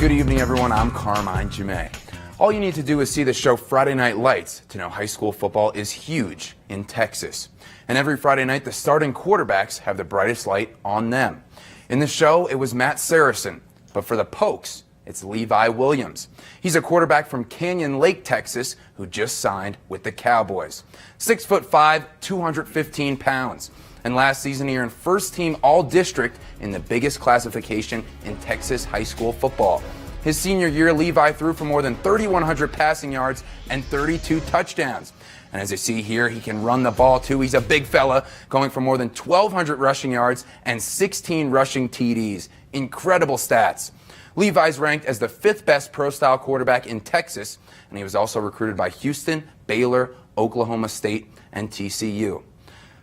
Good evening, everyone. I'm Carmine Gemei. All you need to do is see the show Friday Night Lights to know high school football is huge in Texas. And every Friday night, the starting quarterbacks have the brightest light on them. In the show, it was Matt Saracen, but for the Pokes, it's Levi Williams. He's a quarterback from Canyon Lake, Texas, who just signed with the Cowboys. 6'5", 215 pounds. And last season, he earned first-team All-District in the biggest classification in Texas high school football. His senior year, Levi threw for more than 3,100 passing yards and 32 touchdowns. And as you see here, he can run the ball, too. He's a big fella, going for more than 1,200 rushing yards and 16 rushing TDs. Incredible stats. Levi's ranked as the 5th best pro-style quarterback in Texas, and he was also recruited by Houston, Baylor, Oklahoma State, and TCU.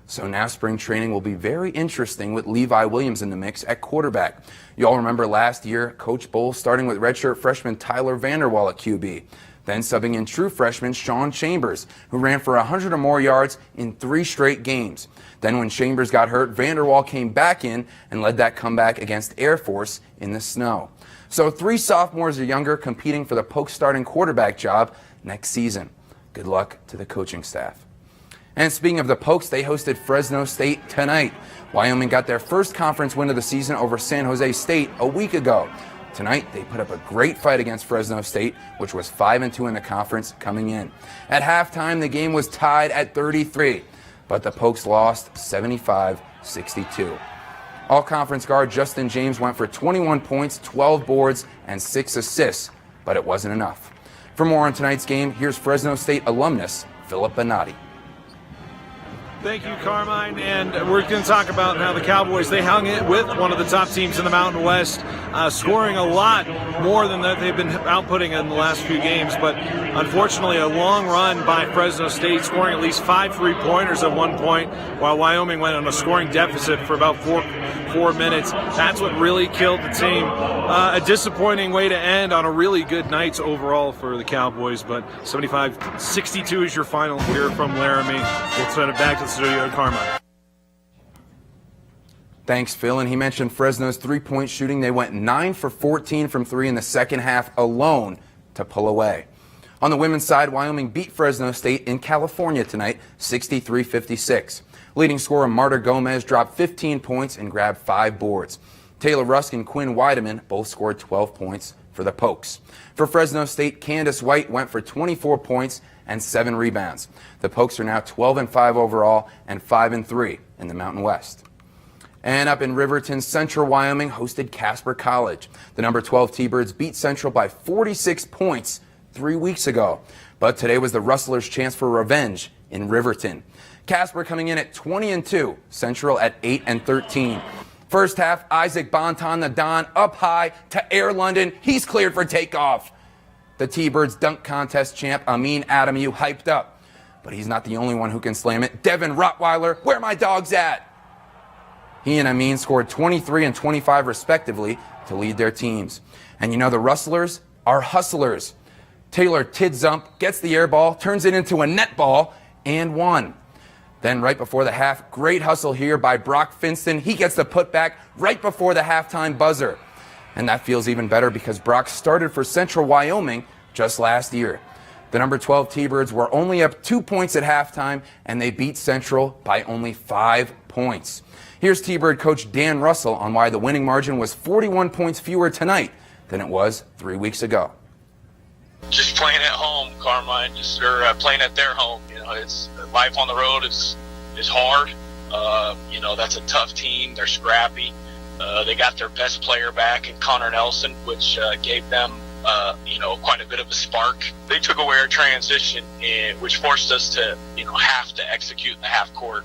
So now spring training will be very interesting with Levi Williams in the mix at quarterback. You all remember last year, Coach Bowles starting with redshirt freshman Tyler Vanderwall at QB, then subbing in true freshman Sean Chambers, who ran for 100 or more yards in 3 straight games. Then when Chambers got hurt, Vanderwall came back in and led that comeback against Air Force in the snow. So 3 sophomores or younger competing for the Poke starting quarterback job next season. Good luck to the coaching staff. And speaking of the Pokes, they hosted Fresno State tonight. Wyoming got their first conference win of the season over San Jose State a week ago. Tonight, they put up a great fight against Fresno State, which was 5-2 in the conference coming in. At halftime, the game was tied at 33, but the Pokes lost 75-62. All-conference guard Justin James went for 21 points, 12 boards, and 6 assists, but it wasn't enough. For more on tonight's game, here's Fresno State alumnus Philip Bonatti. Thank you, Carmine, and we're going to talk about how the Cowboys, they hung it with one of the top teams in the Mountain West, scoring a lot more than that they've been outputting in the last few games, but unfortunately a long run by Fresno State, scoring at least 5 3-pointers at one point, while Wyoming went on a scoring deficit for about 4 minutes. That's what really killed the team. A disappointing way to end on a really good night overall for the Cowboys, but 75-62 is your final here from Laramie. We'll send it back to studio, Carmine. Thanks, Phil. And he mentioned Fresno's 3-point shooting. They went 9 for 14 from 3 in the second half alone to pull away. On the women's side, Wyoming beat Fresno State in California tonight, 63-56. Leading scorer Marta Gomez dropped 15 points and grabbed 5 boards. Taylor Rusk and Quinn Weideman both scored 12 points for the Pokes. For Fresno State, Candace White went for 24 points and 7 rebounds. The Pokes are now 12-5 overall and 5-3 in the Mountain West. And up in Riverton, Central Wyoming hosted Casper College. The number 12 T-Birds beat Central by 46 points 3 weeks ago. But today was the Rustlers' chance for revenge in Riverton. Casper coming in at 20-2, Central at 8-13. First half, Isaac Bonton, the Don, up high to Air London. He's cleared for takeoff. The T-Birds dunk contest champ, Amin Adamu, hyped up. But he's not the only one who can slam it. Devin Rottweiler, where my dog's at? He and Amin scored 23 and 25 respectively to lead their teams. And you know the Rustlers are hustlers. Taylor Tidzump gets the air ball, turns it into a net ball, and won. Then right before the half, great hustle here by Brock Finston. He gets the putback right before the halftime buzzer. And that feels even better because Brock started for Central Wyoming just last year. The number 12 T-Birds were only up 2 points at halftime, and they beat Central by only 5 points. Here's T-Bird coach Dan Russell on why the winning margin was 41 points fewer tonight than it was 3 weeks ago. Just playing at home, Carmine, playing at their home. You know, it's life on the road is hard. You know, that's a tough team. They're scrappy. They got their best player back in Connor Nelson, which gave them, quite a bit of a spark. They took away our transition, which forced us to, have to execute in the half court.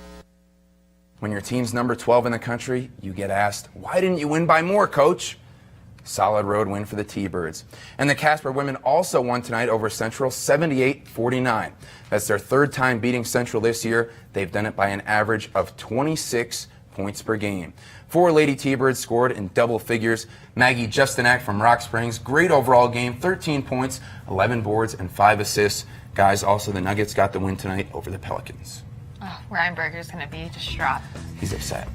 When your team's number 12 in the country, you get asked, why didn't you win by more, coach? Solid road win for the T-Birds. And the Casper women also won tonight over Central 78-49. That's their 3rd time beating Central this year. They've done it by an average of 26 points per game. 4 Lady T-Birds scored in double figures. Maggie Justinak from Rock Springs, great overall game, 13 points, 11 boards, and 5 assists. Guys, also the Nuggets got the win tonight over the Pelicans. Oh, Ryan Berger's going to be distraught. He's upset.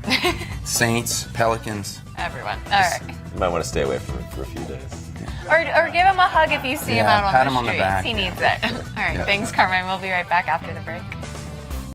Saints, Pelicans. Everyone. All right. You might want to stay away from it for a few days. Or give him a hug if you see him out on pat the him on the streets. back. He needs it. All right, Yeah. thanks, Carmine. We'll be right back after the break.